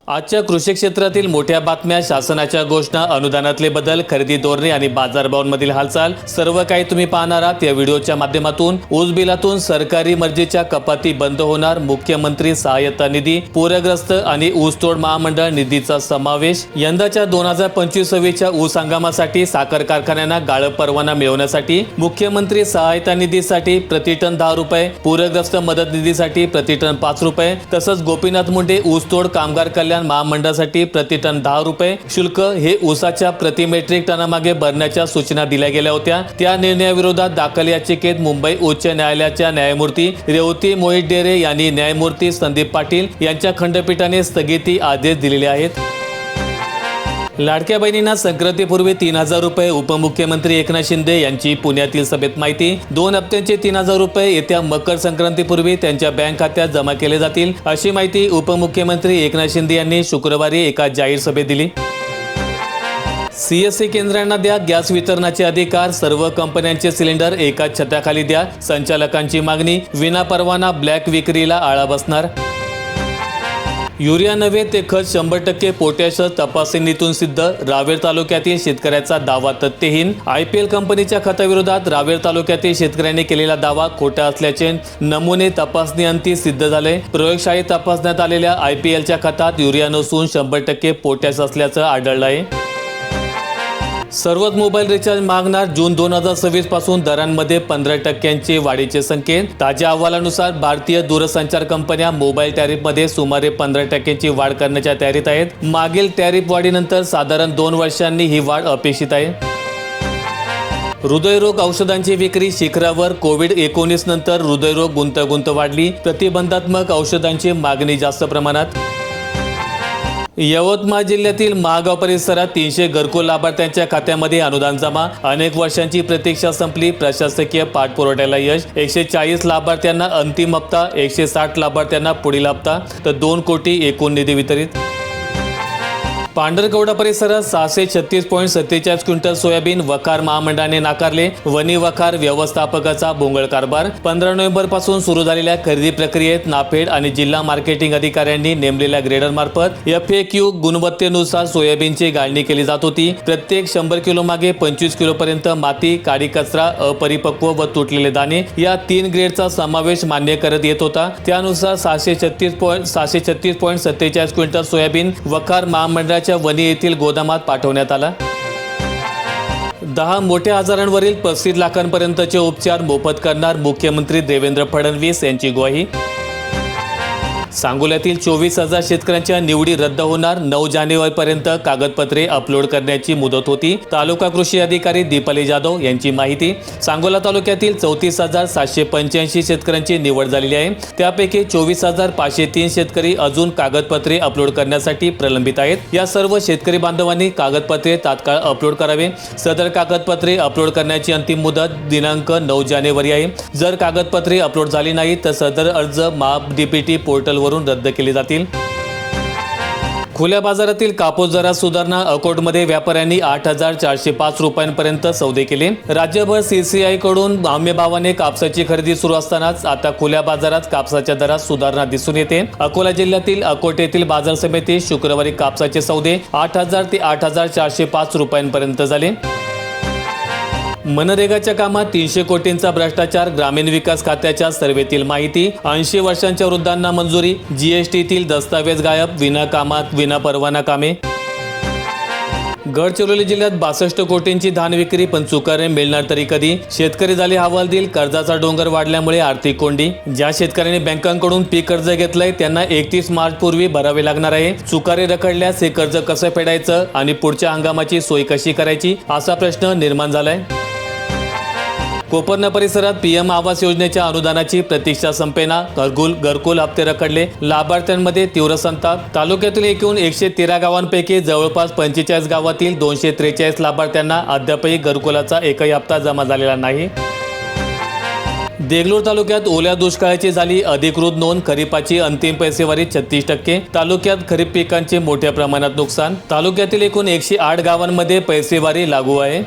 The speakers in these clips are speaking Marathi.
आजच्या कृषी क्षेत्रातील मोठ्या बातम्या, शासनाच्या घोषणा, अनुदानातले बदल, खरेदी धोरणे आणि बाजारभावांमधील हालचाल सर्व काही तुम्ही पाहणार आहात या व्हिडिओच्या माध्यमातून। ऊस बिलातून सरकारी मर्जीच्या कपाती बंद होणार, मुख्यमंत्री सहाय्यता निधी, पूरग्रस्त आणि ऊसतोड महामंडळ निधीचा समावेश। यंदाच्या 2025-26च्या ऊस हंगामासाठी साखर कारखान्यांना गाळप परवाना मिळवण्यासाठी मुख्यमंत्री सहायता निधीसाठी प्रतिटन 10 रुपये, पूरग्रस्त मदत निधीसाठी प्रतिटन 5 रुपये, तसंच गोपीनाथ मुंडे ऊसतोड कामगार कल्याण महामंडळासाठी प्रतिटन 10 रुपये शुल्क हे ऊसाच्या प्रति मेट्रिक टनामागे भरण्याच्या सूचना दिल्या गेल्या होत्या। त्या निर्णयाविरोधात दाखल याचिकेत मुंबई उच्च न्यायालयाच्या न्यायमूर्ती रेवती मोहित डेरे यांनी न्यायमूर्ती संदीप पाटील यांच्या खंडपीठाने स्थगिती आदेश दिलेले आहेत। लाडक्या बहिणींना संक्रांतीपूर्वी 3000 रुपये, उपमुख्यमंत्री एकनाथ शिंदे यांची पुण्यातील सभेत माहिती। 2 हप्त्यांचे 3000 रुपये येत्या मकर संक्रांतीपूर्वी त्यांच्या बँक खात्यात जमा केले जातील, अशी माहिती उपमुख्यमंत्री एकनाथ शिंदे यांनी शुक्रवारी एका जाहीर सभेत दिली। CSC केंद्रांना द्या गॅस वितरणाचे अधिकार, सर्व कंपन्यांचे सिलेंडर एकाच छताखाली द्या, संचालकांची मागणी। विना परवाना ब्लॅक विक्रीला आळा बसणार। युरिया नव्हे ते खत 100% पोटॅश तपासणीतून सिद्ध, रावेर तालुक्यातील शेतकऱ्याचा दावा तथ्यहीन। IPL कंपनीच्या खताविरोधात रावेर तालुक्यातील शेतकऱ्यांनी केलेला दावा खोटा असल्याचे नमुने तपासणी अंती सिद्ध झाले। प्रयोगशाळेत तपासण्यात आलेल्या IPLच्या खतात युरिया नसून 100% पोटॅश असल्याचं आढळलं आहे। सर्वच मोबाईल रिचार्ज मागणार, जून 2026 पासून दरांमध्ये 15% वाढीचे संकेत। ताज्या अहवालानुसार भारतीय दूरसंचार कंपन्या मोबाईल टॅरिफमध्ये सुमारे 15% वाढ करण्याच्या तयारीत आहेत। मागील टॅरिफ वाढीनंतर साधारण 2 वर्षांनी ही वाढ अपेक्षित आहे। हृदयरोग औषधांची विक्री शिखरावर, कोविड-19 नंतर हृदयरोग गुंतागुंत वाढली, प्रतिबंधात्मक औषधांची मागणी जास्त प्रमाणात। यवतमाळ जिल्ह्यातील महागाव परिसरात 300 घरकुल लाभार्थ्यांच्या खात्यामध्ये अनुदान जमा, अनेक वर्षांची प्रतीक्षा संपली, प्रशासकीय पाठपुराव्याला यश। 140 लाभार्थ्यांना अंतिम हप्ता, 160 लाभार्थ्यांना पुढील हप्ता, तर 2 कोटी एकूण निधी वितरित। पांढरकवडा परिसरात 636.47 क्विंटल सोयाबीन वखार महामंडळाने नाकारले, वनी वखार व्यवस्थापकाचा भोंगळ कारभार। 15 नोव्हेंबर पासून सुरू झालेल्या खरेदी प्रक्रियेत नाफेड आणि जिल्हा मार्केटिंग अधिकाऱ्यांनी नेमलेल्या ग्रेडर मार्फत FAQ गुणवत्तेनुसार सोयाबीनची गाळणी केली जात होती। प्रत्येक 100 किलो मागे 25 किलो पर्यंत माती, काळी कचरा, अपरिपक्व व तुटलेले दाणे या 3 ग्रेडचा समावेश मान्य करत येत होता। त्यानुसार 636.47 क्विंटल सोयाबीन वखार महामंडळाच्या वनी येथील गोदामात पाठवण्यात आला। 10 मोठ्या आजारांवरील 35 लाखांपर्यंतचे उपचार मोफत करणार, मुख्यमंत्री देवेंद्र फडणवीस यांची ग्वाही। सांगोल्यातील 24,000 शेतकऱ्यांच्या निवडी रद्द होणार, 9 जानेवारीपर्यंत कागदपत्रे अपलोड करण्याची मुदत होती, तालुका कृषी अधिकारी दीपाली जाधव यांची माहिती। सांगोला तालुक्यातील 34,785 शेतकऱ्यांची निवड झालेली आहे, त्यापैकी 24,503 शेतकरी अजून कागदपत्रे अपलोड करण्यासाठी प्रलंबित आहेत। या सर्व शेतकरी बांधवांनी कागदपत्रे तात्काळ अपलोड करावे। सदर कागदपत्रे अपलोड करण्याची अंतिम मुदत दिनांक 9 जानेवारी आहे। जर कागदपत्रे अपलोड झाली नाही तर सदर अर्ज DPT पोर्टल वरून रद्द केले जातील। खुल्या बाजारातील कापूस दरात सुधारणा, अकोटमध्ये व्यापाऱ्यांनी 8,405 रुपयांपर्यंत सौदे केले। राज्यभर CCI कडून हमीभावाने कापसाची खरेदी सुरू असतानाच आता खुल्या बाजारात कापसाच्या दरात सुधारणा दिसून येते। अकोला जिल्ह्यातील अकोट येथील बाजार समितीत शुक्रवारी कापसाचे सौदे 8,000 ते 8,405 रुपयांपर्यंत झाले। मनरेगाच्या कामात 300 कोटींचा भ्रष्टाचार, ग्रामीण विकास खात्याच्या सर्व्हेतील माहिती। 80 वर्षांच्या वृद्धांना मंजुरी, GSTतील दस्तावेज गायब, विना कामात विना परवाना कामे। गडचिरोली जिल्ह्यात 62 कोटींची धान विक्री, पण चुकारे मिळणार तरी कधी, शेतकरी झाले हवालदिल, कर्जाचा डोंगर वाढल्यामुळे आर्थिक कोंडी। ज्या शेतकऱ्यांनी बँकांकडून पीक कर्ज घेतलंय त्यांना 31 मार्च पूर्वी भरावे लागणार आहे। चुकारे रखडल्यास हे कर्ज कसं फेडायचं आणि पुढच्या हंगामाची सोय कशी करायची, असा प्रश्न निर्माण झालाय। कोपरना परिसरात PM आवास योजनेच्या अनुदानाची प्रतीक्षा संपेना, घरकुल हप्ते रखडले, लाभार्थ्यांमध्ये तीव्र संताप। तालुक्यातील एकूण 113 गावांपैकी जवळपास 45 गावातील 243 लाभार्थ्यांना अद्यापही घरकुलाचा एकही हप्ता जमा झालेला नाही। देगलूर तालुक्यात ओल्या दुष्काळाची झाली अधिकृत नोंद, खरीपाची अंतिम पैसेवारी 36%। तालुक्यात खरीप पिकांचे मोठ्या प्रमाणात नुकसान, तालुक्यातील एकूण 108 गावांमध्ये पैसेवारी लागू आहे।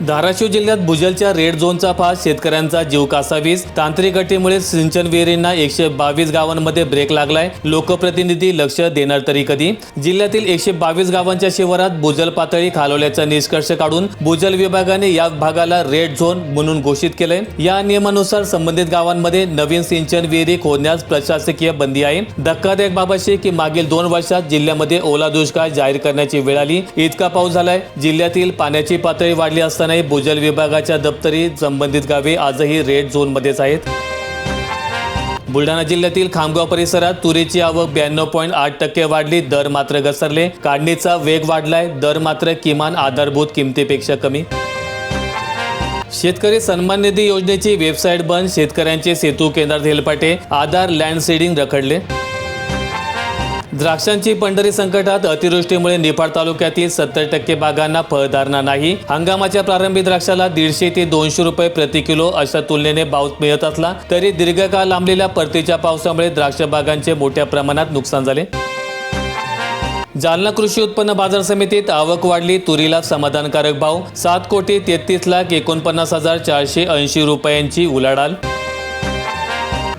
धाराशिव जिल्ह्यात भुजलच्या रेड झोनचा फास, शेतकऱ्यांचा जीव कासावीस. तांत्रिक अटीमुळे सिंचन विहिरींना 122 गावांमध्ये ब्रेक लागलाय. लोकप्रतिनिधी लक्ष देणार तरी कधी? जिल्ह्यातील 122 गावांच्या शिवारात भूजल पातळी खालवल्याचा निष्कर्ष काढून भूजल विभागाने या भागाला रेड झोन म्हणून घोषित केलंय. या नियमानुसार संबंधित गावांमध्ये नवीन सिंचन विहिरी खोदण्यास प्रशासकीय बंदी आहे. धक्कादायक बाब अशी की मागील 2 वर्षात जिल्ह्यामध्ये ओला दुष्काळ जाहीर करण्याची वेळ आली. इतका पाऊस झालाय. जिल्ह्यातील पाण्याची पातळी वाढली असताना भूजल विभागाच्या दप्तरी संबंधित गावे आजही रेड झोन मध्येच आहेत. बुलढाणा जिल्ह्यातील खामगाव परिसरात तुरीची आवक 92.8% वाढली. दर मात्र घसरले. काढणीचा वेग वाढलाय. दर मात्र किमान आधारभूत किमतीपेक्षा कमी. शेतकरी सन्मान निधी योजनेची वेबसाईट बंद. शेतकऱ्यांचे सेतू केंद्रात हेलपाटे. आधार लँड सीडिंग रखडले. द्राक्षांची पंढरी संकटात. अतिवृष्टीमुळे निफाड तालुक्यातील 70% बागांना फळधारणा नाही. हंगामाच्या प्रारंभी द्राक्षाला 150 ते 200 रुपये प्रति किलो अशा तुलनेने भाव मिळत असला तरी दीर्घकाळ लांबलेल्या परतीच्या पावसामुळे द्राक्ष बागांचे मोठ्या प्रमाणात नुकसान झाले. जालना कृषी उत्पन्न बाजार समितीत आवक वाढली. तुरीला समाधानकारक भाव 7,33,49,480 रुपयांची उलाढाल.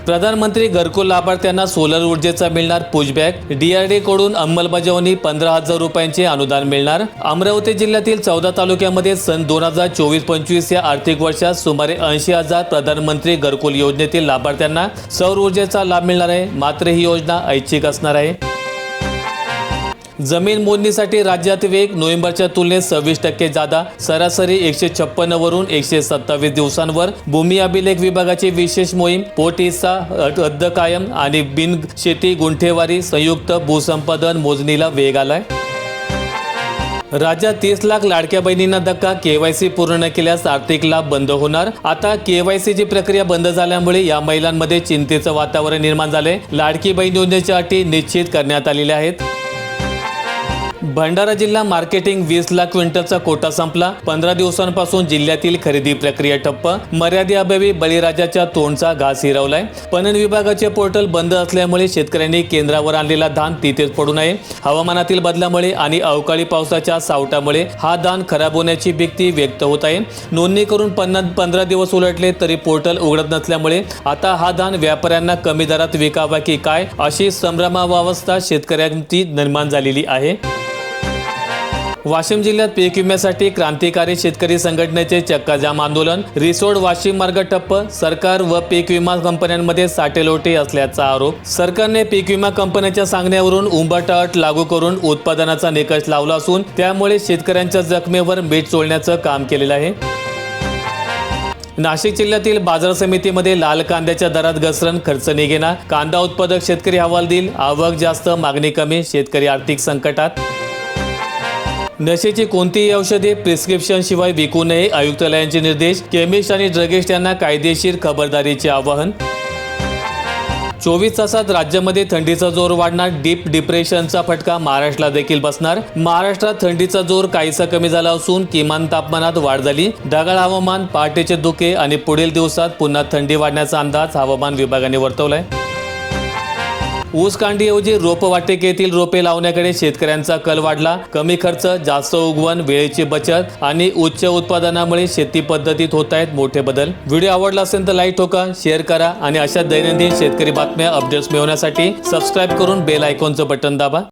प्रधानमंत्री घरकुल लाभार्थ्यांना सोलर ऊर्जेचा मिळणार पुशबॅक. DRDA कडून अंमलबजावणी 15,000 रुपयांचे अनुदान मिळणार. अमरावती जिल्ह्यातील 14 तालुक्यामध्ये सन 2024-25 या आर्थिक वर्षात सुमारे 80,000 प्रधानमंत्री घरकुल योजनेतील लाभार्थ्यांना सौर ऊर्जेचा लाभ मिळणार आहे. मात्र ही योजना ऐच्छिक असणार आहे. जमीन मोजणीसाठी राज्यात वेग. नोव्हेंबरच्या तुलनेत 26% जादा. सरासरी 156 वरून 127 दिवसांवर. भूमी अभिलेख विभागाची विशेष मोहीम. पोट हिस्सा हद्द कायम आणि बिन शेती गुंठेवारी संयुक्त भूसंपादन मोजणीला वेग आलाय. राज्यात 30 लाख लाडक्या बहिणींना धक्का. KYC पूर्ण न केल्यास आर्थिक लाभ बंद होणार. आता KYCची प्रक्रिया बंद झाल्यामुळे या महिलांमध्ये चिंतेचं वातावरण निर्माण झालंय. लाडकी बहीण योजनेच्या अटी निश्चित करण्यात आलेल्या आहेत. भंडारा जिल्हा मार्केटिंग 20 लाख क्विंटलचा कोटा संपला. 15 दिवसांपासून जिल्ह्यातील खरेदी प्रक्रिया ठप्प. मर्यादेअभावी बळीराजाच्या तोंडचा घास हिरावलाय. पणन विभागाचे पोर्टल बंद असल्यामुळे शेतकऱ्यांनी केंद्रावर आणलेला धान तिथेच पडू नये. हवामानातील बदलामुळे आणि अवकाळी पावसाच्या सावटामुळे हा धान खराब होण्याची भीती व्यक्त होत आहे. नोंदणी करून 15 दिवस उलटले तरी पोर्टल उघडत नसल्यामुळे आता हा धान व्यापाऱ्यांना कमी दरात विकावा की काय अशी संभ्रमावस्था शेतकऱ्यांची निर्माण झालेली आहे. वाशिम जिल्ह्यात पीक विम्यासाठी क्रांतिकारी शेतकरी संघटनेचे चक्काजाम आंदोलन. रिसोड वाशिम मार्ग ठप्प. सरकार व पीक विमा कंपन्यांमध्ये साटेलोटे असल्याचा आरोप. सरकारने पीक विमा कंपन्यांच्या सांगण्यावरून उंबरठा अट लागू करून उत्पादनाचा निकष लावला असून त्यामुळे शेतकऱ्यांच्या जखमेवर मीठ चोळण्याचं काम केलेलं आहे. नाशिक जिल्ह्यातील बाजार समितीमध्ये लाल कांद्याच्या दरात घसरण. खर्च निघेना. कांदा उत्पादक शेतकरी हवालदिल. आवक जास्त मागणी कमी. शेतकरी आर्थिक संकटात. नशेची कोणतीही औषधे प्रिस्क्रिप्शन शिवाय विकू नये. आयुक्तालयांचे निर्देश. केमिस्ट आणि ड्रगिस्ट यांना कायदेशीर खबरदारीचे आवाहन. 24 तासात राज्यामध्ये थंडीचा जोर वाढणार. डीप डिप्रेशनचा फटका महाराष्ट्राला देखील बसणार. महाराष्ट्रात थंडीचा जोर काहीसा कमी झाला असून किमान तापमानात वाढ झाली. ढगाळ हवामान, पहाटेचे धुके आणि पुढील दिवसात पुन्हा थंडी वाढण्याचा अंदाज हवामान विभागाने वर्तवलाय. ऊस कांडीऐवजी रोपवाटिकेतील रोपे लावण्याकडे शेतकऱ्यांचा कल वाढला. कमी खर्च, जास्त उगवण, वेळेची बचत आणि उच्च उत्पादनामुळे शेती पद्धतीत होत आहेत मोठे बदल. व्हिडिओ आवडला असेल तर लाईक ठोका, शेअर करा आणि अशा दैनंदिन शेतकरी बातम्या अपडेट्स मिळवण्यासाठी सबस्क्राईब करून बेल आयकॉनचं बटन दाबा.